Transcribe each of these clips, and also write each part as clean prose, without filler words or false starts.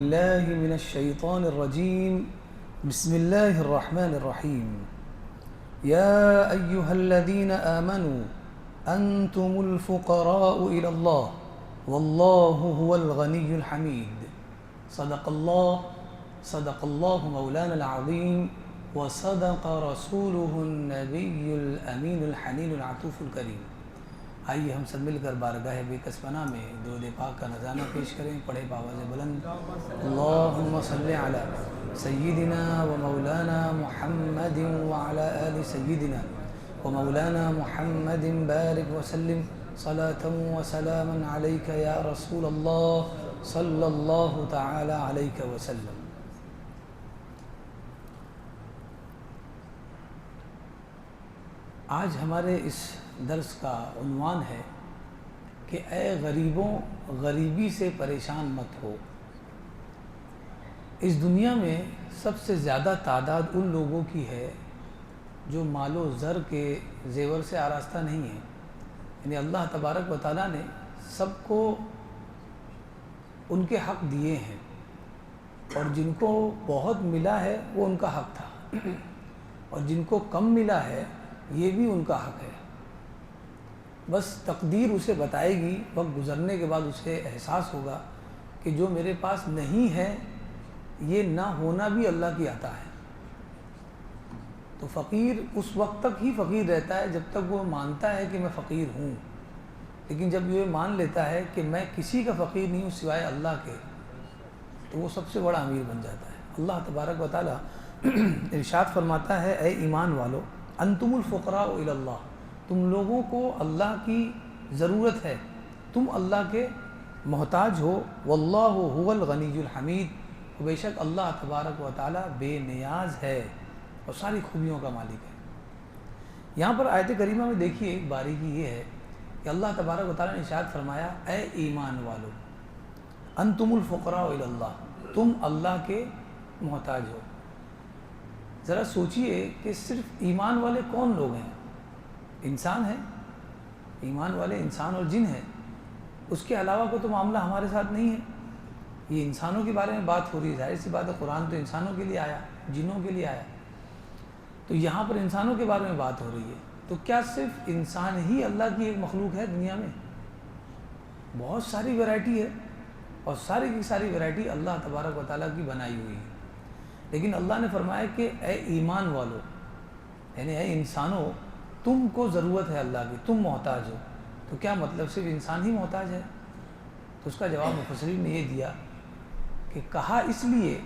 الله من الشيطان الرجيم. بسم الله الرحمن الرحيم. يا أيها الذين آمنوا أنتم الفقراء إلى الله والله هو الغني الحميد. صدق الله مولانا العظيم وصدق رسوله النبي الأمين الحنين العطوف الكريم. آئیے ہم سب مل کر بارگاہ بے کس پناہ میں درود پاک کا نذرانہ پیش کریں. پڑھے باواز بلند اللہم صلی علی سیدنا و مولانا محمد وعلی آل سیدنا و مولانا محمد بارک وسلم صلاة و سلاما علیک یا رسول اللہ صلی اللہ تعالی علیک وسلم. آج ہمارے اس درس کا عنوان ہے کہ اے غریبوں غریبی سے پریشان مت ہو. اس دنیا میں سب سے زیادہ تعداد ان لوگوں کی ہے جو مال و زر کے زیور سے آراستہ نہیں ہیں. یعنی اللہ تبارک و تعالیٰ نے سب کو ان کے حق دیے ہیں اور جن کو بہت ملا ہے وہ ان کا حق تھا اور جن کو کم ملا ہے یہ بھی ان کا حق ہے. بس تقدیر اسے بتائے گی، وقت گزرنے کے بعد اسے احساس ہوگا کہ جو میرے پاس نہیں ہے یہ نہ ہونا بھی اللہ کی عطا ہے. تو فقیر اس وقت تک ہی فقیر رہتا ہے جب تک وہ مانتا ہے کہ میں فقیر ہوں، لیکن جب یہ مان لیتا ہے کہ میں کسی کا فقیر نہیں ہوں سوائے اللہ کے تو وہ سب سے بڑا امیر بن جاتا ہے. اللہ تبارک و تعالیٰ ارشاد فرماتا ہے اے ایمان والو انتم الفقراء الی اللہ، تم لوگوں کو اللہ کی ضرورت ہے، تم اللہ کے محتاج ہو. واللہ هو الغنی الحمید، بے شک اللہ تبارک و تعالی بے نیاز ہے اور ساری خوبیوں کا مالک ہے. یہاں پر آیت کریمہ میں دیکھیے ایک باریکی یہ ہے کہ اللہ تبارک و تعالی نے ارشاد فرمایا اے ایمان والو انتم الفقراء الی اللہ، تم اللہ کے محتاج ہو. ذرا سوچئے کہ صرف ایمان والے کون لوگ ہیں؟ انسان ہیں، ایمان والے انسان اور جن ہیں. اس کے علاوہ کو تو معاملہ ہمارے ساتھ نہیں ہے. یہ انسانوں کے بارے میں بات ہو رہی ہے، ظاہر سی بات ہے قرآن تو انسانوں کے لیے آیا، جنوں کے لیے آیا، تو یہاں پر انسانوں کے بارے میں بات ہو رہی ہے. تو کیا صرف انسان ہی اللہ کی ایک مخلوق ہے دنیا میں؟ بہت ساری ویرائٹی ہے اور ساری کی ساری ویرائٹی اللہ تبارک و تعالیٰ کی بنائی ہوئی ہے. لیکن اللہ نے فرمایا کہ اے ایمان والو، یعنی اے انسانوں، تم کو ضرورت ہے اللہ کی، تم محتاج ہو. تو کیا مطلب صرف انسان ہی محتاج ہے؟ تو اس کا جواب مفسرین نے یہ دیا کہ کہا اس لیے،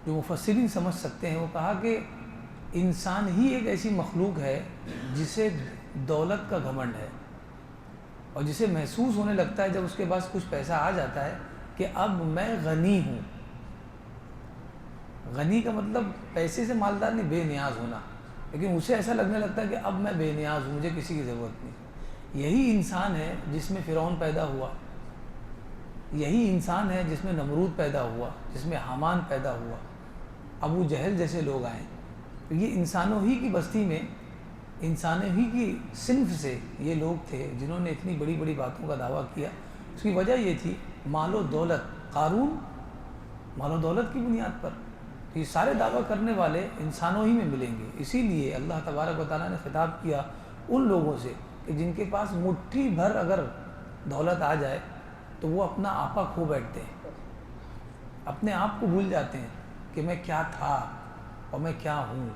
جو مفسرین سمجھ سکتے ہیں، وہ کہا کہ انسان ہی ایک ایسی مخلوق ہے جسے دولت کا گھمنڈ ہے اور جسے محسوس ہونے لگتا ہے جب اس کے پاس کچھ پیسہ آ جاتا ہے کہ اب میں غنی ہوں. غنی کا مطلب پیسے سے مالدار نہیں، بے نیاز ہونا. لیکن اسے ایسا لگنے لگتا ہے کہ اب میں بے نیاز ہوں، مجھے کسی کی ضرورت نہیں. یہی انسان ہے جس میں فرعون پیدا ہوا، یہی انسان ہے جس میں نمرود پیدا ہوا، جس میں حامان پیدا ہوا، ابو جہل جیسے لوگ آئے. تو یہ انسانوں ہی کی بستی میں، انسانوں ہی کی صنف سے یہ لوگ تھے جنہوں نے اتنی بڑی بڑی باتوں کا دعویٰ کیا. اس کی وجہ یہ تھی مال و دولت. قارون مال و دولت کی بنیاد پر. تو یہ سارے دعویٰ کرنے والے انسانوں ہی میں ملیں گے. اسی لیے اللہ تبارک و تعالیٰ نے خطاب کیا ان لوگوں سے کہ جن کے پاس مٹھی بھر اگر دولت آ جائے تو وہ اپنا آپا کھو بیٹھتے ہیں، اپنے آپ کو بھول جاتے ہیں کہ میں کیا تھا اور میں کیا ہوں.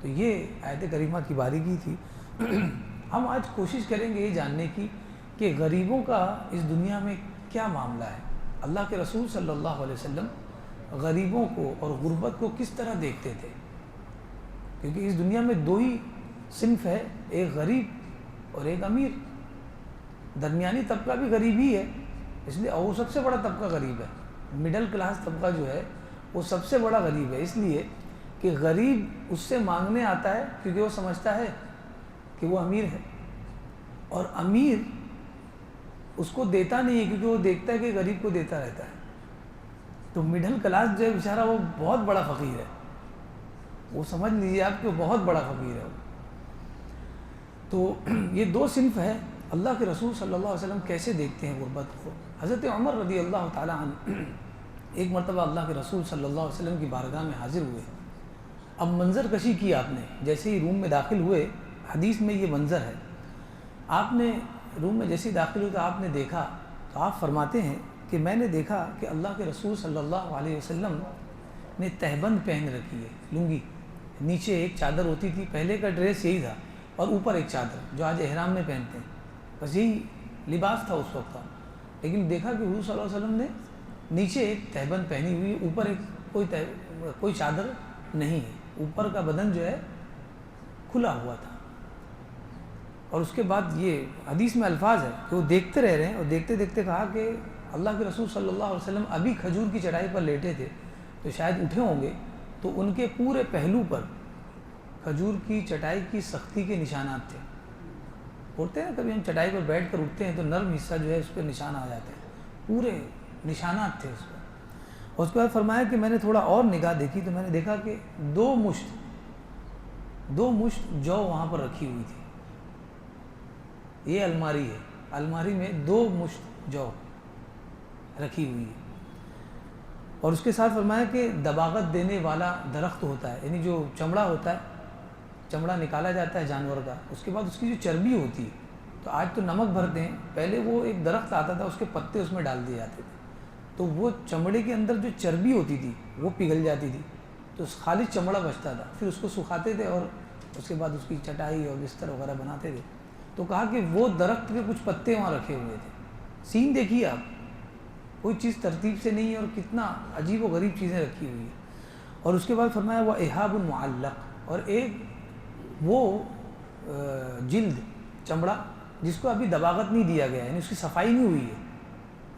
تو یہ آیت کریمہ کی باریکی تھی. ہم آج کوشش کریں گے یہ جاننے کی کہ غریبوں کا اس دنیا میں کیا معاملہ ہے. اللہ کے رسول صلی اللہ علیہ وسلم غریبوں کو اور غربت کو کس طرح دیکھتے تھے؟ کیونکہ اس دنیا میں دو ہی صنف ہے، ایک غریب اور ایک امیر. درمیانی طبقہ بھی غریب ہی ہے، اس لیے وہ سب سے بڑا طبقہ غریب ہے. مڈل کلاس طبقہ جو ہے وہ سب سے بڑا غریب ہے، اس لیے کہ غریب اس سے مانگنے آتا ہے کیونکہ وہ سمجھتا ہے کہ وہ امیر ہے، اور امیر اس کو دیتا نہیں ہے کیونکہ وہ دیکھتا ہے کہ غریب کو دیتا رہتا ہے. تو مڈل کلاس جو ہے بیچارہ وہ بہت بڑا فقیر ہے، وہ سمجھ لیجیے آپ کہ وہ بہت بڑا فقیر ہے. تو یہ دو صنف ہے. اللہ کے رسول صلی اللہ علیہ وسلم کیسے دیکھتے ہیں غربت کو؟ حضرت عمر رضی اللہ تعالیٰ عنہ ایک مرتبہ اللہ کے رسول صلی اللہ علیہ وسلم کی بارگاہ میں حاضر ہوئے. اب منظر کشی کی آپ نے، جیسے ہی روم میں داخل ہوئے، حدیث میں یہ منظر ہے، آپ نے روم میں جیسے ہی داخل ہوئے تو آپ نے دیکھا، تو آپ فرماتے ہیں کہ میں نے دیکھا کہ اللہ کے رسول صلی اللہ علیہ وسلم نے تہبند پہن رکھی ہے، لنگی، نیچے ایک چادر ہوتی تھی، پہلے کا ڈریس یہی تھا، اور اوپر ایک چادر جو آج احرام میں پہنتے ہیں، بس یہی لباس تھا اس وقت کا. لیکن دیکھا کہ حضور صلی اللہ علیہ وسلم نے نیچے ایک تہبند پہنی ہوئی، اوپر ایک کوئی چادر نہیں ہے، اوپر کا بدن جو ہے کھلا ہوا تھا. اور اس کے بعد یہ حدیث میں الفاظ ہے کہ وہ دیکھتے رہ رہے ہیں، اور دیکھتے دیکھتے کہا کہ اللہ کے رسول صلی اللہ علیہ وسلم ابھی کھجور کی چٹائی پر لیٹے تھے، تو شاید اٹھے ہوں گے، تو ان کے پورے پہلو پر کھجور کی چٹائی کی سختی کے نشانات تھے. ہوتے ہیں نا کبھی ہم چٹائی پر بیٹھ کر اٹھتے ہیں تو نرم حصہ جو ہے اس پہ نشان آ جاتے ہیں، پورے نشانات تھے اس پر. اور اس کے بعد فرمایا کہ میں نے تھوڑا اور نگاہ دیکھی تو میں نے دیکھا کہ دو مشت جو وہاں پر رکھی ہوئی تھی. یہ الماری ہے، الماری میں 2 مشت جو رکھی ہوئی ہے. اور اس کے ساتھ فرمایا کہ دباغت دینے والا درخت ہوتا ہے، یعنی جو چمڑا ہوتا ہے، چمڑا نکالا جاتا ہے جانور کا، اس کے بعد اس کی جو چربی ہوتی ہے، تو آج تو نمک بھرتے ہیں، پہلے وہ ایک درخت آتا تھا، اس کے پتے اس میں ڈال دیے جاتے تھے، تو وہ چمڑے کے اندر جو چربی ہوتی تھی وہ پگھل جاتی تھی، تو خالی چمڑا بچتا تھا. پھر اس کو سکھاتے تھے اور اس کے بعد اس کی چٹائی اور بستر وغیرہ بناتے تھے. تو کہا کہ وہ درخت کے کچھ پتے وہاں رکھے ہوئے تھے. سین دیکھیے آپ، کوئی چیز ترتیب سے نہیں ہے اور کتنا عجیب و غریب چیزیں رکھی ہوئی ہیں. اور اس کے بعد فرمایا وہ احاب المعلق، اور ایک وہ جلد چمڑا جس کو ابھی دباغت نہیں دیا گیا، یعنی اس کی صفائی نہیں ہوئی ہے،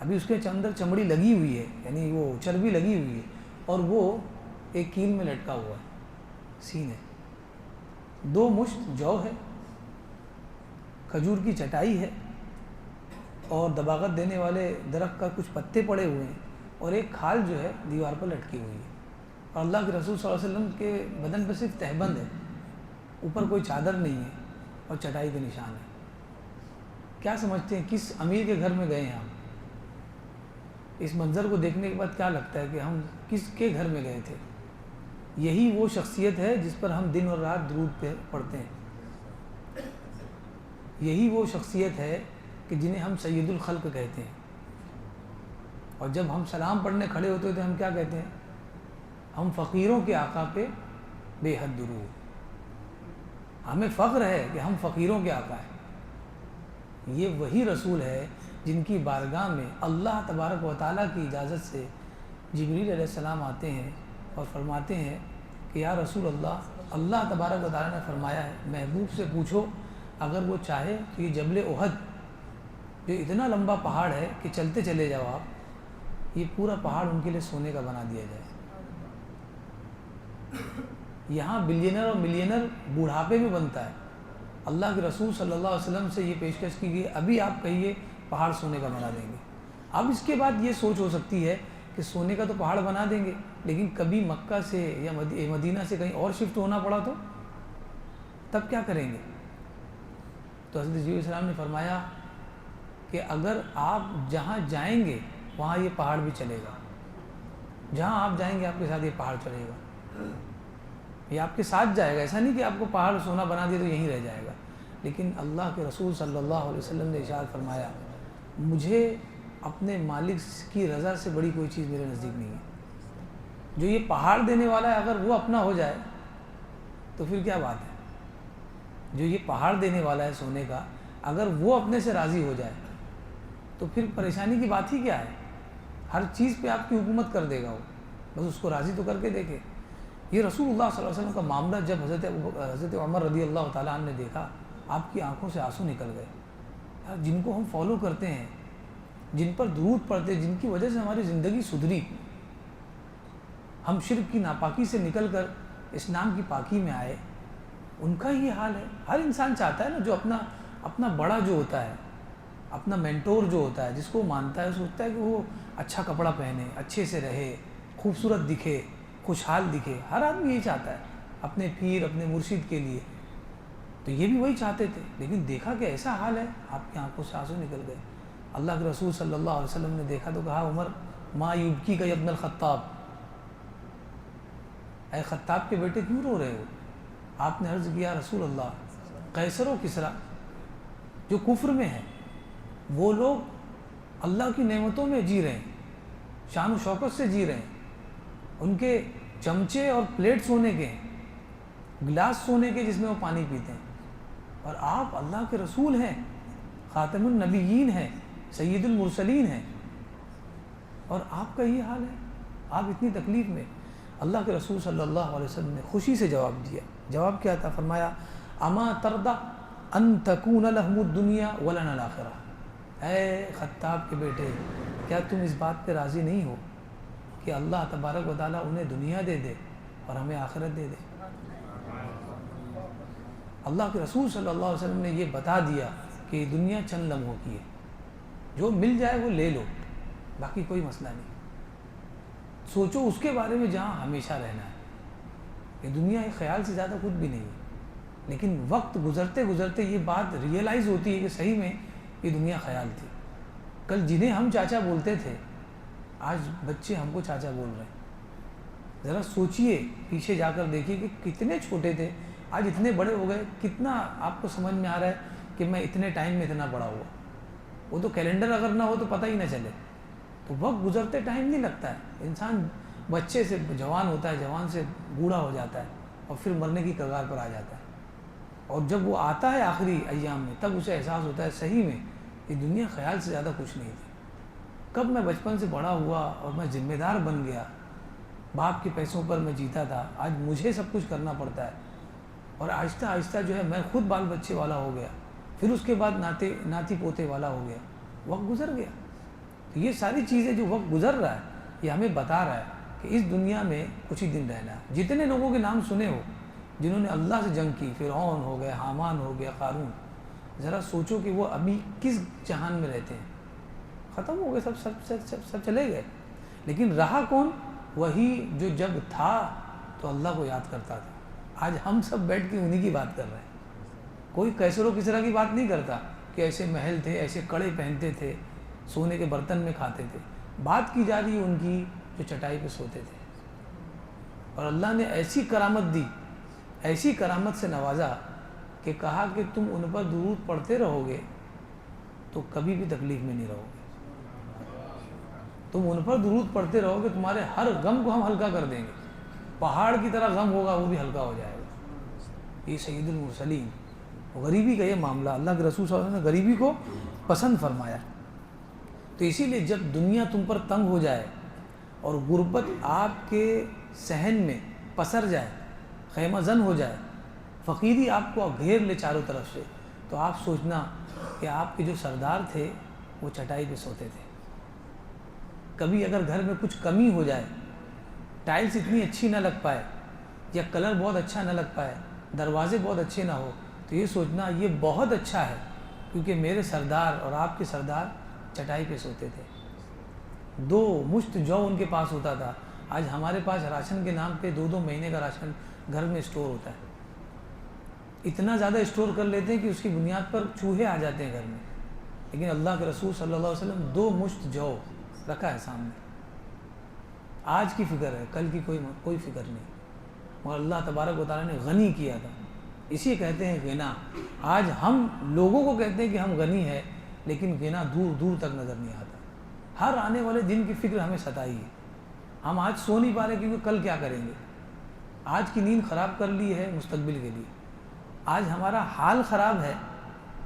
ابھی اس کے اندر چمڑی لگی ہوئی ہے، یعنی وہ چربی لگی ہوئی ہے، اور وہ ایک کیل میں لٹکا ہوا ہے، سین ہے. 2 مشت جو ہے، کھجور کی چٹائی ہے، اور دباغت دینے والے درخت کا کچھ پتے پڑے ہوئے ہیں، اور ایک کھال جو ہے دیوار پر لٹکی ہوئی ہے. اور اللہ کے رسول صلی اللہ علیہ وسلم کے بدن پہ صرف تہبند ہے، اوپر کوئی چادر نہیں ہے، اور چٹائی کے نشان ہے. کیا سمجھتے ہیں کس امیر کے گھر میں گئے ہیں ہم؟ اس منظر کو دیکھنے کے بعد کیا لگتا ہے کہ ہم کس کے گھر میں گئے تھے؟ یہی وہ شخصیت ہے جس پر ہم دن اور رات درود پہ پڑھتے ہیں. یہی وہ شخصیت ہے کہ جنہیں ہم سید الخلق کہتے ہیں. اور جب ہم سلام پڑھنے کھڑے ہوتے ہیں تو ہم کیا کہتے ہیں؟ ہم فقیروں کے آقا پہ بے حد درود. ہمیں فخر ہے کہ ہم فقیروں کے آقا ہیں. یہ وہی رسول ہے جن کی بارگاہ میں اللہ تبارک و تعالیٰ کی اجازت سے جبریل علیہ السلام آتے ہیں اور فرماتے ہیں کہ یا رسول اللہ تبارک و تعالیٰ نے فرمایا ہے محبوب سے پوچھو اگر وہ چاہے تو یہ جبل احد جو اتنا لمبا پہاڑ ہے کہ چلتے چلے جاؤ آپ، یہ پورا پہاڑ ان کے لیے سونے کا بنا دیا جائے. یہاں بلینر اور ملینر بوڑھاپے میں بنتا ہے. اللہ کے رسول صلی اللہ علیہ وسلم سے یہ پیشکش کی گئی، ابھی آپ کہیے پہاڑ سونے کا بنا دیں گے. اب اس کے بعد یہ سوچ ہو سکتی ہے کہ سونے کا تو پہاڑ بنا دیں گے، لیکن کبھی مکہ سے یا مدینہ سے کہیں اور شفٹ ہونا پڑا تو تب کیا کریں گے؟ تو حضرت جبریل علیہ السلام نے فرمایا کہ اگر آپ جہاں جائیں گے وہاں یہ پہاڑ بھی چلے گا. جہاں آپ جائیں گے آپ کے ساتھ یہ پہاڑ چلے گا، یہ آپ کے ساتھ جائے گا. ایسا نہیں کہ آپ کو پہاڑ سونا بنا دیا تو یہیں رہ جائے گا. لیکن اللہ کے رسول صلی اللہ علیہ وسلم نے ارشاد فرمایا مجھے اپنے مالک کی رضا سے بڑی کوئی چیز میرے نزدیک نہیں ہے. جو یہ پہاڑ دینے والا ہے اگر وہ اپنا ہو جائے تو پھر کیا بات ہے؟ جو یہ پہاڑ دینے والا ہے سونے کا اگر وہ اپنے سے راضی ہو جائے تو پھر پریشانی کی بات ہی کیا ہے؟ ہر چیز پہ آپ کی حکومت کر دے گا وہ، بس اس کو راضی تو کر کے دیکھے. یہ رسول اللہ صلی اللہ علیہ وسلم کا معاملہ جب حضرت عمر رضی اللہ تعالیٰ عنہ نے دیکھا آپ کی آنکھوں سے آنسو نکل گئے. جن کو ہم فالو کرتے ہیں، جن پر درود پڑھتے ہیں، جن کی وجہ سے ہماری زندگی سدھری، ہم شرک کی ناپاکی سے نکل کر اسلام کی پاکی میں آئے، ان کا یہ حال ہے. ہر انسان چاہتا ہے نا، جو اپنا بڑا جو ہوتا ہے، اپنا مینٹور جو ہوتا ہے، جس کو مانتا ہے، سوچتا ہے کہ وہ اچھا کپڑا پہنے، اچھے سے رہے، خوبصورت دکھے، خوشحال دکھے. ہر آدمی یہی چاہتا ہے اپنے پیر، اپنے مرشد کے لیے. تو یہ بھی وہی چاہتے تھے، لیکن دیکھا کہ ایسا حال ہے، آپ کی آنکھوں سے آنسو نکل گئے. اللہ کے رسول صلی اللہ علیہ وسلم نے دیکھا تو کہا عمر ما یبکی کا ابن الخطاب، اے خطاب کے بیٹے کیوں رو رہے ہو؟ آپ نے عرض کیا رسول اللہ، قیصر و کسریٰ جو کفر میں ہیں، وہ لوگ اللہ کی نعمتوں میں جی رہے ہیں، شان و شوکت سے جی رہے ہیں، ان کے چمچے اور پلیٹ سونے کے ہیں، گلاس سونے کے جس میں وہ پانی پیتے ہیں، اور آپ اللہ کے رسول ہیں، خاتم النبیین ہیں، سید المرسلین ہیں، اور آپ کا یہ حال ہے، آپ اتنی تکلیف میں۔ اللہ کے رسول صلی اللہ علیہ وسلم نے خوشی سے جواب دیا۔ جواب کیا تھا؟ فرمایا اما ترضى ان تكون لهم الدنيا ولنا الاخرہ، اے خطاب کے بیٹے، کیا تم اس بات پہ راضی نہیں ہو کہ اللہ تبارک و تعالیٰ انہیں دنیا دے دے اور ہمیں آخرت دے دے؟ اللہ کے رسول صلی اللہ علیہ وسلم نے یہ بتا دیا کہ یہ دنیا چند لمحوں کی ہے، جو مل جائے وہ لے لو، باقی کوئی مسئلہ نہیں، سوچو اس کے بارے میں جہاں ہمیشہ رہنا ہے۔ یہ دنیا ایک خیال سے زیادہ کچھ بھی نہیں ہے، لیکن وقت گزرتے گزرتے یہ بات ریئلائز ہوتی ہے کہ صحیح میں یہ دنیا خیال تھی۔ کل جنہیں ہم چاچا بولتے تھے، آج بچے ہم کو چاچا بول رہے ہیں۔ ذرا سوچئے، پیچھے جا کر دیکھیے کہ کتنے چھوٹے تھے، آج اتنے بڑے ہو گئے۔ کتنا آپ کو سمجھ میں آ رہا ہے کہ میں اتنے ٹائم میں اتنا بڑا ہوا؟ وہ تو کیلنڈر اگر نہ ہو تو پتہ ہی نہ چلے۔ تو وقت گزرتے ٹائم نہیں لگتا ہے، انسان بچے سے جوان ہوتا ہے، جوان سے بوڑھا ہو جاتا ہے، اور پھر مرنے کی کگار پر آ جاتا ہے، اور جب وہ آتا ہے آخری ایام میں تب اسے احساس ہوتا ہے صحیح میں یہ دنیا خیال سے زیادہ کچھ نہیں تھی۔ کب میں بچپن سے بڑا ہوا اور میں ذمہ دار بن گیا، باپ کے پیسوں پر میں جیتا تھا، آج مجھے سب کچھ کرنا پڑتا ہے، اور آہستہ آہستہ جو ہے میں خود بال بچے والا ہو گیا، پھر اس کے بعد ناتی پوتے والا ہو گیا، وقت گزر گیا۔ تو یہ ساری چیزیں جو وقت گزر رہا ہے یہ ہمیں بتا رہا ہے کہ اس دنیا میں کچھ ہی دن رہنا ہے۔ جتنے لوگوں کے نام سنے ہو جنہوں نے اللہ سے جنگ کی، فرعون ہو گیا، حامان ہو گیا، قارون، ذرا سوچو کہ وہ ابھی کس جہان میں رہتے ہیں؟ ختم ہو گئے، سب چلے گئے، لیکن رہا کون؟ وہی جو جب تھا تو اللہ کو یاد کرتا تھا۔ آج ہم سب بیٹھ کے انہی کی بات کر رہے ہیں، کوئی قیصر و کسریٰ کی بات نہیں کرتا کہ ایسے محل تھے، ایسے کڑے پہنتے تھے، سونے کے برتن میں کھاتے تھے۔ بات کی جا رہی ہے ان کی جو چٹائی پہ سوتے تھے، اور اللہ نے ایسی کرامت دی، ایسی کرامت سے نوازا کہ کہا کہ تم ان پر درود پڑھتے رہو گے تو کبھی بھی تکلیف میں نہیں رہو گے، تم ان پر درود پڑھتے رہو گے، تمہارے ہر غم کو ہم ہلکا کر دیں گے، پہاڑ کی طرح غم ہوگا وہ بھی ہلکا ہو جائے گا۔ یہ سید المرسلین، غریبی کا یہ معاملہ اللہ کے رسول صلی اللہ علیہ وسلم نے غریبی کو پسند فرمایا۔ تو اسی لیے جب دنیا تم پر تنگ ہو جائے اور غربت آپ کے صحن میں پسر جائے، خیمہ زن ہو جائے، فقیری آپ کو گھیر لے چاروں طرف سے، تو آپ سوچنا کہ آپ کے جو سردار تھے وہ چٹائی پہ سوتے تھے۔ کبھی اگر گھر میں کچھ کمی ہو جائے، ٹائلز اتنی اچھی نہ لگ پائے، یا کلر بہت اچھا نہ لگ پائے، دروازے بہت اچھے نہ ہو، تو یہ سوچنا یہ بہت اچھا ہے کیونکہ میرے سردار اور آپ کے سردار چٹائی پہ سوتے تھے، 2 مشت جو ان کے پاس ہوتا تھا۔ آج ہمارے پاس راشن کے نام پہ 2 مہینے کا راشن گھر میں اسٹور ہوتا ہے، اتنا زیادہ اسٹور کر لیتے ہیں کہ اس کی بنیاد پر چوہے آ جاتے ہیں گھر میں، لیکن اللہ کے رسول صلی اللہ علیہ وسلم 2 مشت جو رکھا ہے سامنے۔ آج کی فکر ہے، کل کی کوئی فکر نہیں، مگر اللہ تبارک و تعالیٰ نے غنی کیا تھا، اسی کہتے ہیں غنا۔ آج ہم لوگوں کو کہتے ہیں کہ ہم غنی ہیں، لیکن غنا دور دور تک نظر نہیں آتا۔ ہر آنے والے دن کی فکر ہمیں ستائی ہے، ہم آج سو نہیں پا رہے کیونکہ کل کیا کریں گے۔ آج کی نیند خراب کر لی ہے مستقبل کے لیے، آج ہمارا حال خراب ہے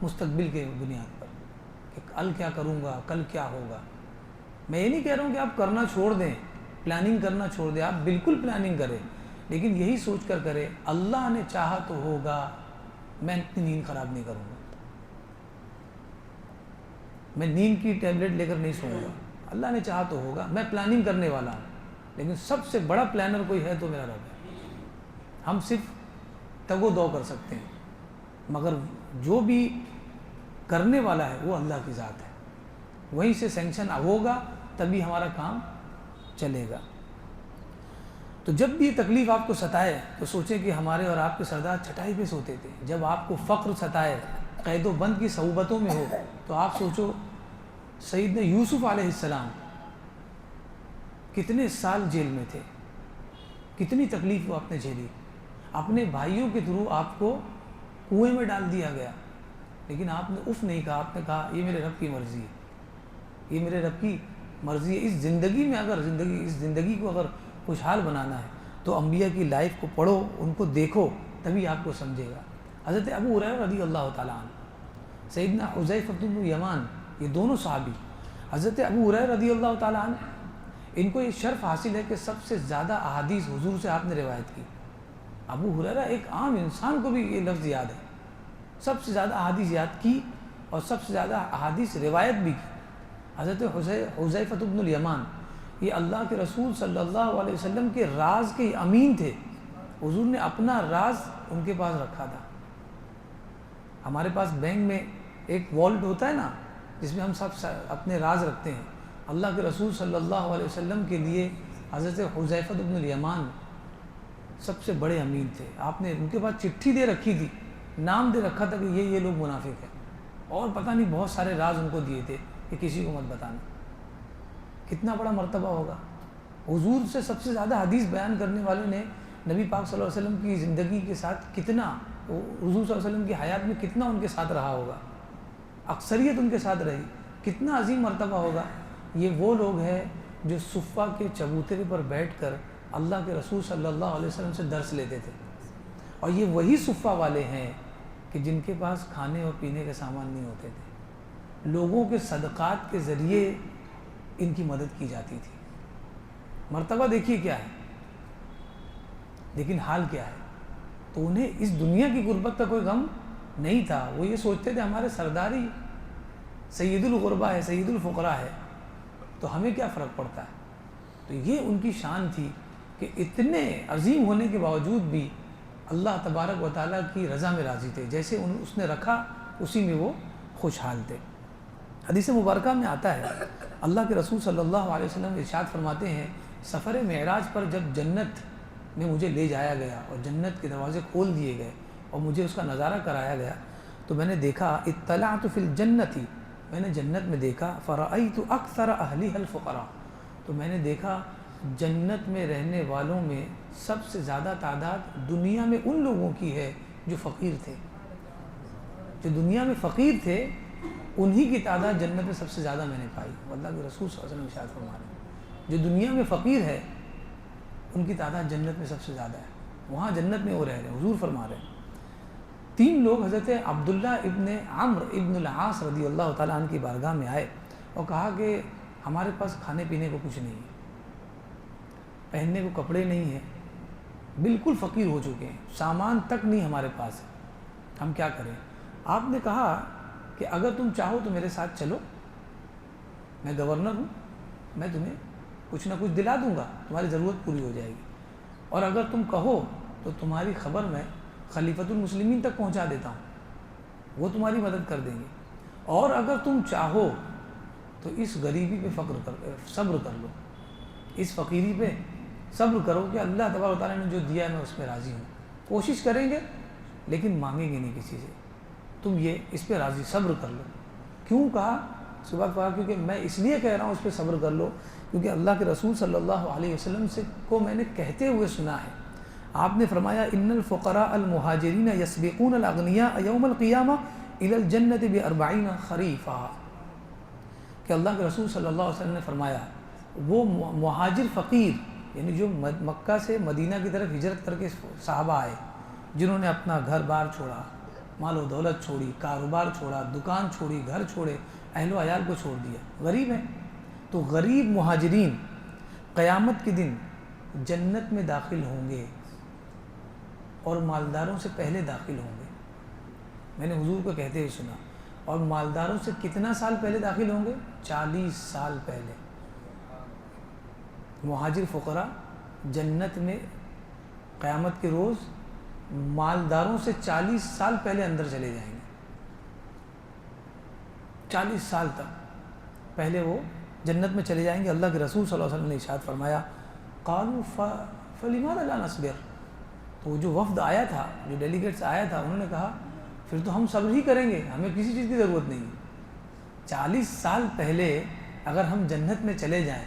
مستقبل کے بنیاد پر کہ کل کیا کروں گا، کل کیا ہوگا۔ میں یہ نہیں کہہ رہا ہوں کہ آپ کرنا چھوڑ دیں، پلاننگ کرنا چھوڑ دیں، آپ بالکل پلاننگ کریں، لیکن یہی سوچ کر کریں اللہ نے چاہا تو ہوگا، میں اپنی نیند خراب نہیں کروں گا، میں نیند کی ٹیبلٹ لے کر نہیں سوؤں گا، اللہ نے چاہا تو ہوگا، میں پلاننگ کرنے والا ہوں۔ لیکن سب سے بڑا پلانر کوئی ہے تو میرا رب ہے، ہم صرف تگ و دو کر سکتے ہیں، مگر جو بھی کرنے والا ہے وہ اللہ کی ذات ہے، وہیں سے سینکشن ہوگا تبھی ہمارا کام چلے گا۔ تو جب بھی تکلیف آپ کو ستائے تو سوچیں کہ ہمارے اور آپ کے سردار چٹائی پہ سوتے تھے۔ جب آپ کو فقر ستائے، قید و بند کی صعوبتوں میں ہو، تو آپ سوچو سیدنا یوسف علیہ السلام کتنے سال جیل میں تھے، کتنی تکلیف وہ آپ نے جھیلی، اپنے بھائیوں کے تھرو آپ کو کنویں میں ڈال دیا گیا، لیکن آپ نے اف نہیں کہا، آپ نے کہا یہ میرے رب کی مرضی ہے، یہ میرے رب کی مرضی ہے۔ اس زندگی میں اگر اس زندگی کو اگر خوشحال بنانا ہے تو انبیاء کی لائف کو پڑھو، ان کو دیکھو، تبھی آپ کو سمجھے گا۔ حضرت ابو ہریرہ رضی اللہ تعالیٰ عنہ، سیدنا حذیفہ بن یمان، یہ دونوں صحابی، حضرت ابو ہریرہ رضی اللہ تعالیٰ عنہ، ان کو یہ شرف حاصل ہے کہ سب سے زیادہ احادیث حضور سے آپ نے روایت کی۔ ابو ہریرہ ایک عام انسان کو بھی یہ لفظ یاد ہے، سب سے زیادہ احادیث یاد کی اور سب سے زیادہ احادیث روایت بھی کی۔ حضرت حذیفہ بن الیمان، یہ اللہ کے رسول صلی اللہ علیہ وسلم کے راز کے امین تھے، حضور نے اپنا راز ان کے پاس رکھا تھا۔ ہمارے پاس بینک میں ایک والٹ ہوتا ہے نا، جس میں ہم سب اپنے راز رکھتے ہیں، اللہ کے رسول صلی اللہ علیہ وسلم کے لیے حضرت حذیفہ بن الیمان سب سے بڑے امین تھے۔ آپ نے ان کے پاس چٹھی دے رکھی تھی، نام دے رکھا تھا کہ یہ لوگ منافق ہیں، اور پتہ نہیں بہت سارے راز ان کو دیے تھے کہ کسی کو مت بتانا۔ کتنا بڑا مرتبہ ہوگا۔ حضور سے سب سے زیادہ حدیث بیان کرنے والے نے نبی پاک صلی اللہ علیہ وسلم کی زندگی کے ساتھ کتنا، حضور صلی اللہ علیہ وسلم کی حیات میں کتنا ان کے ساتھ رہا ہوگا، اکثریت ان کے ساتھ رہی، کتنا عظیم مرتبہ ہوگا۔ یہ وہ لوگ ہیں جو صفہ کے چبوترے پر بیٹھ کر اللہ کے رسول صلی اللہ علیہ وسلم سے درس لیتے تھے، اور یہ وہی صفہ والے ہیں کہ جن کے پاس کھانے اور پینے کے سامان نہیں ہوتے تھے، لوگوں کے صدقات کے ذریعے ان کی مدد کی جاتی تھی۔ مرتبہ دیکھیے کیا ہے، لیکن حال کیا ہے۔ تو انہیں اس دنیا کی غربت کا کوئی غم نہیں تھا، وہ یہ سوچتے تھے ہمارے سرداری سید الغربا ہے، سید الفقراء ہے، تو ہمیں کیا فرق پڑتا ہے۔ تو یہ ان کی شان تھی کہ اتنے عظیم ہونے کے باوجود بھی اللہ تبارک و تعالیٰ کی رضا میں راضی تھے، جیسے اس نے رکھا اسی میں وہ خوشحال تھے۔ حدیث مبارکہ میں آتا ہے، اللہ کے رسول صلی اللہ علیہ وسلم ارشاد فرماتے ہیں، سفر معراج پر جب جنت میں مجھے لے جایا گیا اور جنت کے دروازے کھول دیے گئے اور مجھے اس کا نظارہ کرایا گیا، تو میں نے دیکھا، اطلعت فی الجنت، میں نے جنت میں دیکھا، فرأیت اکثر اہلها الفقراء، تو میں نے دیکھا جنت میں رہنے والوں میں سب سے زیادہ تعداد دنیا میں ان لوگوں کی ہے جو فقیر تھے، جو دنیا میں فقیر تھے انہی کی تعداد جنت میں سب سے زیادہ میں نے پائی۔ اللہ کے رسول صلی اللہ علیہ وسلم ارشاد فرما رہے ہیں، جو دنیا میں فقیر ہے ان کی تعداد جنت میں سب سے زیادہ ہے، وہاں جنت میں وہ رہ رہے ہیں۔ حضور فرما رہے ہیں، 3 لوگ حضرت عبداللہ ابن عمرو ابن العاص رضی اللہ تعالیٰ عنہ کی بارگاہ میں آئے اور کہا کہ ہمارے پاس کھانے پینے کو کچھ نہیں ہے، پہننے کو کپڑے نہیں ہیں، بالکل فقیر ہو چکے ہیں، سامان تک نہیں ہمارے پاس ہے، ہم کیا کریں؟ آپ نے کہا کہ اگر تم چاہو تو میرے ساتھ چلو، میں گورنر ہوں، میں تمہیں کچھ نہ کچھ دلا دوں گا، تمہاری ضرورت پوری ہو جائے گی، اور اگر تم کہو تو تمہاری خبر میں خلیفۃ المسلمین تک پہنچا دیتا ہوں، وہ تمہاری مدد کر دیں گے، اور اگر تم چاہو تو اس غریبی پہ صبر کر لو، اس فقیری پہ صبر کرو کہ اللہ تبارک و تعالیٰ نے جو دیا ہے میں اس پہ راضی ہوں، کوشش کریں گے لیکن مانگیں گے نہیں کسی سے، تم یہ اس پہ راضی صبر کر لو۔ کیوں کہا؟ صبح کہا کیونکہ میں اس لیے کہہ رہا ہوں اس پہ صبر کر لو، کیونکہ اللہ کے رسول صلی اللہ علیہ وسلم کو میں نے کہتے ہوئے سنا ہے، آپ نے فرمایا ان الفقراء المہاجرین یسبقون الاغنیاء یوم القیامہ الی الجنۃ ب40 خریفا، کہ اللہ کے رسول صلی اللہ علیہ وسلم نے فرمایا وہ مہاجر فقیر، یعنی جو مکہ سے مدینہ کی طرف ہجرت کر کے صحابہ آئے، جنہوں نے اپنا گھر بار چھوڑا، مال و دولت چھوڑی، کاروبار چھوڑا، دکان چھوڑی، گھر چھوڑے، اہل و عیال کو چھوڑ دیا، غریب ہیں، تو غریب مہاجرین قیامت کے دن جنت میں داخل ہوں گے اور مالداروں سے پہلے داخل ہوں گے۔ میں نے حضور کو کہتے ہوئے سنا، اور مالداروں سے کتنا سال پہلے داخل ہوں گے؟ 40 سال پہلے۔ مہاجر فقراء جنت میں قیامت کے روز مالداروں سے 40 سال پہلے اندر چلے جائیں گے، 40 سال تک پہلے وہ جنت میں چلے جائیں گے۔ اللہ کے رسول صلی اللہ علیہ وسلم نے ارشاد فرمایا، قالوا فلماذا لا نصبر، تو جو وفد آیا تھا، جو ڈیلیگیٹس آیا تھا، انہوں نے کہا پھر تو ہم صبر ہی کریں گے، ہمیں کسی چیز کی ضرورت نہیں ہے۔ 40 سال پہلے اگر ہم جنت میں چلے جائیں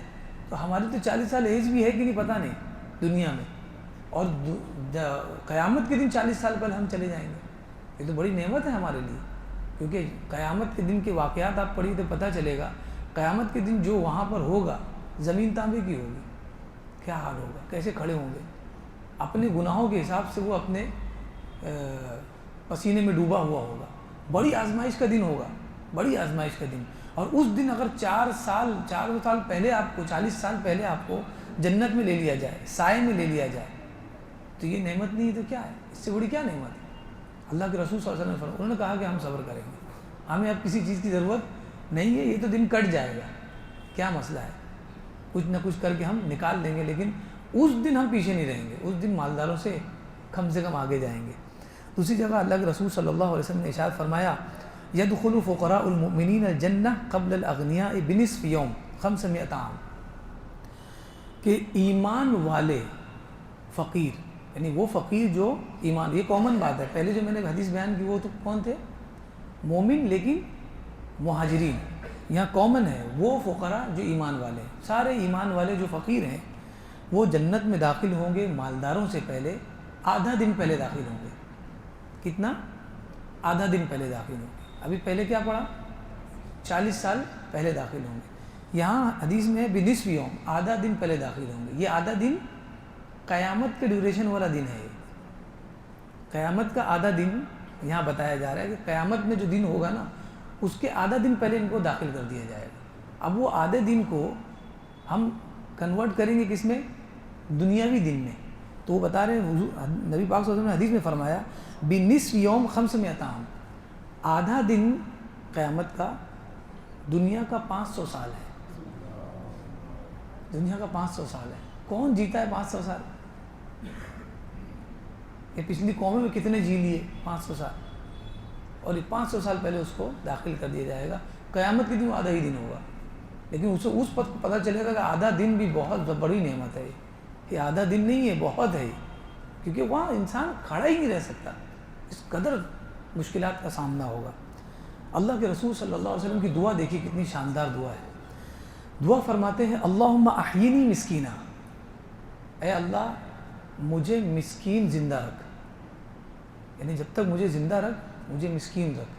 تو ہماری تو 40 سال ایج بھی ہے کہ نہیں پتہ نہیں دنیا میں، اور قیامت کے دن 40 سال پہلے ہم چلے جائیں گے. یہ تو بڑی نعمت ہے ہمارے لیے، کیونکہ قیامت کے دن کے واقعات آپ پڑھی تو پتہ چلے گا قیامت کے دن جو وہاں پر ہوگا زمین تانبے کی ہوگی، کیا حال ہوگا، کیسے کھڑے ہوں گے. اپنے گناہوں کے حساب سے وہ اپنے پسینے میں ڈوبا ہوا ہوگا. بڑی آزمائش کا دن ہوگا، بڑی آزمائش کا دن. اور اس دن اگر 4 سال پہلے آپ کو 40 سال پہلے آپ کو جنت میں لے لیا جائے، سائے میں لے لیا جائے، تو یہ نعمت نہیں ہے تو کیا ہے؟ اس سے بڑی کیا نعمت ہے؟ اللہ کے رسول صلی اللہ علیہ وسلم انہوں نے کہا کہ ہم صبر کریں گے، ہمیں اب کسی چیز کی ضرورت نہیں ہے، یہ تو دن کٹ جائے گا، کیا مسئلہ ہے، کچھ نہ کچھ کر کے ہم نکال دیں گے. لیکن اس دن ہم پیچھے نہیں رہیں گے، اس دن مالداروں سے کم آگے جائیں گے. دوسری جگہ اللہ کے رسول صلی اللہ علیہ وسلم نے ارشاد فرمایا یدخل فقراء المؤمنین الجنہ قبل الاغنیاء بنصف یوم 500 عام، کہ ایمان والے فقیر، یعنی وہ فقیر جو ایمان، یہ کامن بات ہے، پہلے جو میں نے حدیث بیان کی وہ تو کون تھے؟ مومن لیکن مہاجرین. یہاں کامن ہے وہ فقراء جو ایمان والے ہیں، سارے ایمان والے جو فقیر ہیں وہ جنت میں داخل ہوں گے مالداروں سے پہلے، آدھا دن پہلے داخل ہوں گے. کتنا؟ آدھا دن پہلے داخل ہوں گے. ابھی پہلے کیا پڑھا؟ 40 سال پہلے داخل ہوں گے. یہاں حدیث میں بنصف یوم، آدھا دن پہلے داخل ہوں گے. یہ آدھا دن قیامت کے ڈیوریشن والا دن ہے. قیامت کا آدھا دن یہاں بتایا جا رہا ہے کہ قیامت میں جو دن ہوگا نا اس کے آدھا دن پہلے ان کو داخل کر دیا جائے گا. اب وہ آدھے دن کو ہم کنورٹ کریں گے کس میں؟ دنیاوی دن میں. تو وہ بتا رہے ہیں حضور نبی پاک صلی اللہ علیہ وسلم نے حدیث میں فرمایا بنصف یوم 500 عام، آدھا دن قیامت کا دنیا کا 500 سال ہے. دنیا کا 500 سال ہے. کون جیتا ہے 500 سال؟ یہ پچھلی قوموں میں کتنے جی لیے 500 سال، اور یہ 500 سال پہلے اس کو داخل کر دیا جائے گا. قیامت کے دن وہ آدھا ہی دن ہوگا، لیکن اسے اس پر پتہ چلے گا کہ آدھا دن بھی بہت بڑی نعمت ہے. یہ آدھا دن نہیں ہے، بہت ہے، کیونکہ وہاں انسان کھڑا ہی نہیں رہ سکتا، اس قدر مشکلات کا سامنا ہوگا. اللہ کے رسول صلی اللہ علیہ وسلم کی دعا دیکھیے کتنی شاندار دعا ہے. دعا فرماتے ہیں اللہم احیینی مسکینہ، اے اللہ مجھے مسکین زندہ رکھ، یعنی جب تک مجھے زندہ رکھ مجھے مسکین رکھ،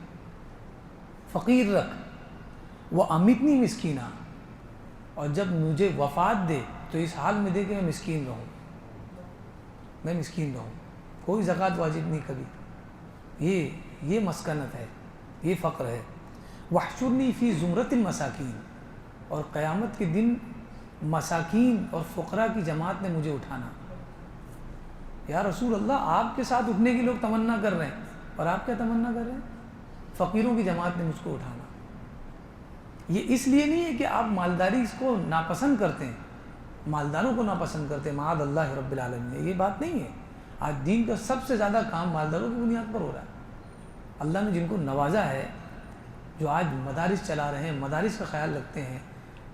فقیر رکھ. وہ امیتنی مسکینہ، اور جب مجھے وفات دے تو اس حال میں دے کہ میں مسکین رہوں، میں مسکین رہوں، کوئی زکوٰۃ واجب نہیں کبھی. یہ مسکنت ہے، یہ فقر ہے. واحشرنی فی زمرۃ المساکین، اور قیامت کے دن مساکین اور فقراء کی جماعت نے مجھے اٹھانا. یا رسول اللہ آپ کے ساتھ اٹھنے کی لوگ تمنا کر رہے ہیں، اور آپ کیا تمنا کر رہے ہیں؟ فقیروں کی جماعت نے مجھ کو اٹھانا. یہ اس لیے نہیں ہے کہ آپ مالداری اس کو ناپسند کرتے ہیں، مالداروں کو ناپسند کرتے ہیں، معاذ اللہ رب العالمین، یہ بات نہیں ہے. آج دین کا سب سے زیادہ کام مالداروں کی بنیاد پر ہو رہا ہے. اللہ نے جن کو نوازا ہے، جو آج مدارس چلا رہے ہیں، مدارس کا خیال رکھتے ہیں،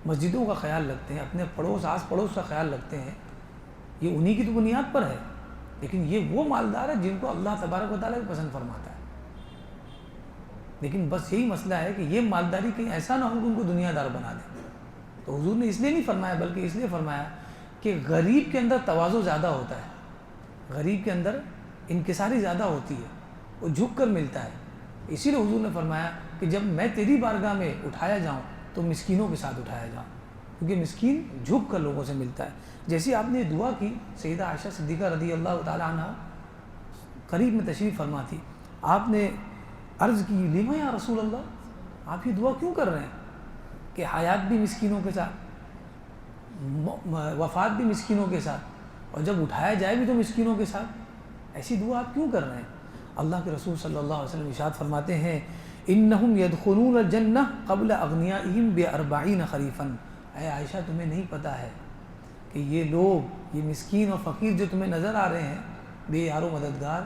مسجدوں کا خیال رکھتے ہیں، اپنے پڑوس آس پڑوس کا خیال رکھتے ہیں، یہ انہی کی تو بنیاد پر ہے. لیکن یہ وہ مالدار ہے جن کو اللہ تبارک و تعالیٰ پسند فرماتا ہے. لیکن بس یہی مسئلہ ہے کہ یہ مالداری کہیں ایسا نہ ہو کہ ان کو دنیا دار بنا دیں. تو حضور نے اس لیے نہیں فرمایا، بلکہ اس لیے فرمایا کہ غریب کے اندر تواضع زیادہ ہوتا ہے، غریب کے اندر انکساری زیادہ ہوتی ہے، وہ جھک کر ملتا ہے. اسی لیے حضور نے فرمایا کہ جب میں تیری بارگاہ میں اٹھایا جاؤں تو مسکینوں کے ساتھ اٹھایا جاؤں، کیونکہ مسکین جھک کر لوگوں سے ملتا ہے. جیسی آپ نے دعا کی، سیدہ عائشہ صدیقہ رضی اللہ تعالی عنہ قریب میں تشریف فرما تھی، آپ نے عرض کی لما یا رسول اللہ، آپ یہ دعا کیوں کر رہے ہیں کہ حیات بھی مسکینوں کے ساتھ، وفات بھی مسکینوں کے ساتھ، اور جب اٹھایا جائے بھی تو مسکینوں کے ساتھ، ایسی دعا آپ کیوں کر رہے ہیں؟ اللہ کے رسول صلی اللہ علیہ وسلم ارشاد فرماتے ہیں انہم یدخلون الجنہ قبل اغنیائہم ب40 خریفا. اے عائشہ تمہیں نہیں پتہ ہے کہ یہ لوگ، یہ مسکین اور فقیر جو تمہیں نظر آ رہے ہیں بے یار و مددگار،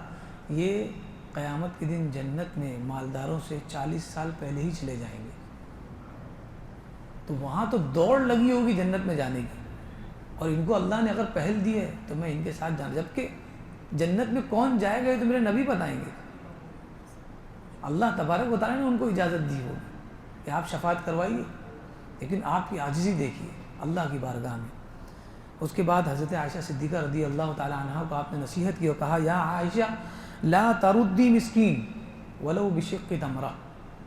یہ قیامت کے دن جنت میں مالداروں سے 40 سال پہلے ہی چلے جائیں گے. تو وہاں تو دوڑ لگی ہوگی جنت میں جانے کی، اور ان کو اللہ نے اگر پہل دی ہے تو میں ان کے ساتھ جانا. جبکہ جنت میں کون جائے گا یہ تو میرے نبی بتائیں گے. اللہ تبارک و تعالیٰ نے ان کو اجازت دی ہوگی کہ آپ شفاعت کروائیے، لیکن آپ کی عاجزی دیکھیے. اللہ کی بارگاہ میں۔ اس کے بعد حضرت عائشہ صدیقہ رضی اللہ تعالی عنہا کو آپ نے نصیحت کی اور کہا یا عائشہ لا تردی مسکین ولو بشق تمرہ،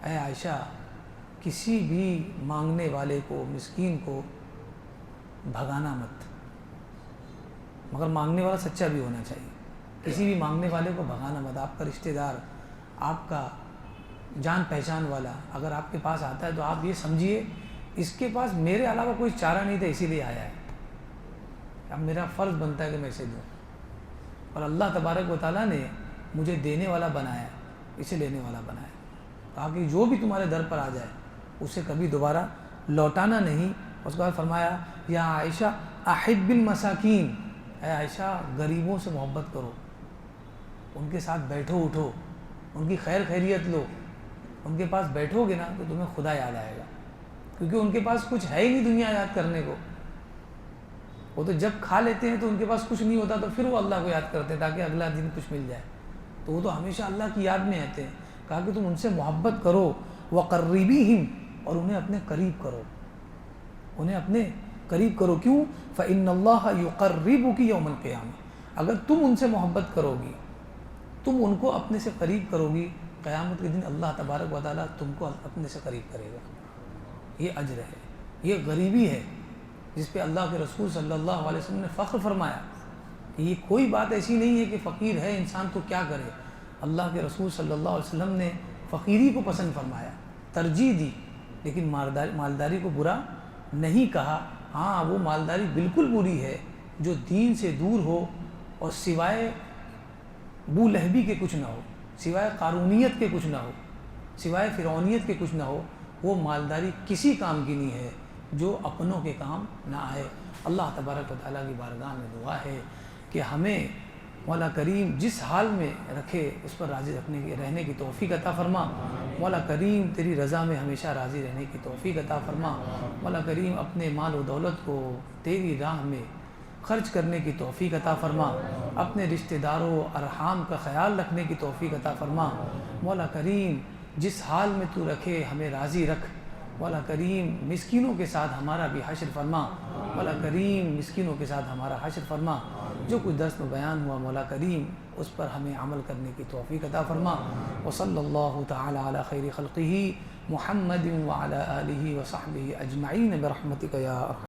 اے عائشہ کسی بھی مانگنے والے کو، مسکین کو بھگانا مت، مگر مانگنے والا سچا بھی ہونا چاہیے۔ کسی بھی مانگنے والے کو بھگانا مت۔ آپ کا رشتہ دار، آپ کا جان پہچان والا اگر آپ کے پاس آتا ہے تو آپ یہ سمجھیے اس کے پاس میرے علاوہ کوئی چارہ نہیں تھا، اسی لیے آیا ہے، اب میرا فرض بنتا ہے کہ میں اسے دوں، اور اللہ تبارک و تعالیٰ نے مجھے دینے والا بنایا، اسے لینے والا بنایا، تاکہ جو بھی تمہارے در پر آ جائے اسے کبھی دوبارہ لوٹانا نہیں۔ اس کے بعد فرمایا یا عائشہ احب المساکین، اے عائشہ غریبوں سے محبت کرو، ان کے ساتھ بیٹھو اٹھو، ان کی خیر خیریت لو، ان کے پاس بیٹھو گے نا تو تمہیں خدا یاد آئے گا، کیونکہ ان کے پاس کچھ ہے ہی نہیں دنیا یاد کرنے کو۔ وہ تو جب کھا لیتے ہیں تو ان کے پاس کچھ نہیں ہوتا تو پھر وہ اللہ کو یاد کرتے ہیں تاکہ اگلا دن کچھ مل جائے، تو وہ تو ہمیشہ اللہ کی یاد میں آتے ہیں۔ کہا کہ تم ان سے محبت کرو وقربیہم، اور انہیں اپنے قریب کرو، انہیں اپنے قریب کرو۔ کیوں؟ فإن اللہ یقربک یوم القیامہ، اگر تم ان سے محبت کرو گی، تم ان کو اپنے سے قریب کرو گی، قیامت کے دن اللہ تبارک و تعالیٰ تم کو اپنے سے قریب کرے گا۔ یہ اجر ہے، یہ غریبی ہے جس پہ اللہ کے رسول صلی اللہ علیہ وسلم نے فخر فرمایا کہ یہ کوئی بات ایسی نہیں ہے کہ فقیر ہے انسان تو کیا کرے۔ اللہ کے رسول صلی اللہ علیہ وسلم نے فقیری کو پسند فرمایا، ترجیح دی، لیکن مالداری کو برا نہیں کہا۔ ہاں وہ مالداری بالکل بری ہے جو دین سے دور ہو اور سوائے بو لہبی کے کچھ نہ ہو، سوائے قارونیت کے کچھ نہ ہو، سوائے فرعونیت کے کچھ نہ ہو، وہ مالداری کسی کام کی نہیں ہے جو اپنوں کے کام نہ آئے۔ اللہ تبارک و تعالیٰ کی بارگاہ میں دعا ہے کہ ہمیں مولا کریم جس حال میں رکھے اس پر راضی رہنے کی توفیق عطا فرما۔ مولا کریم تیری رضا میں ہمیشہ راضی رہنے کی توفیق عطا فرما۔ مولا کریم اپنے مال و دولت کو تیری راہ میں خرچ کرنے کی توفیق عطا فرما، اپنے رشتہ داروں ارحام کا خیال رکھنے کی توفیق عطا فرما۔ مولا کریم جس حال میں تو رکھے ہمیں راضی رکھ۔ مولا کریم مسکینوں کے ساتھ ہمارا بھی حشر فرما۔ مولا کریم مسکینوں کے ساتھ ہمارا حشر فرما۔ جو کچھ درس میں بیان ہوا مولا کریم اس پر ہمیں عمل کرنے کی توفیق عطا فرما۔ وصلی اللہ تعالی علی خیر خلقہ محمد وعلی آلہ وصحبہ اجمعین برحمتک یا ارحم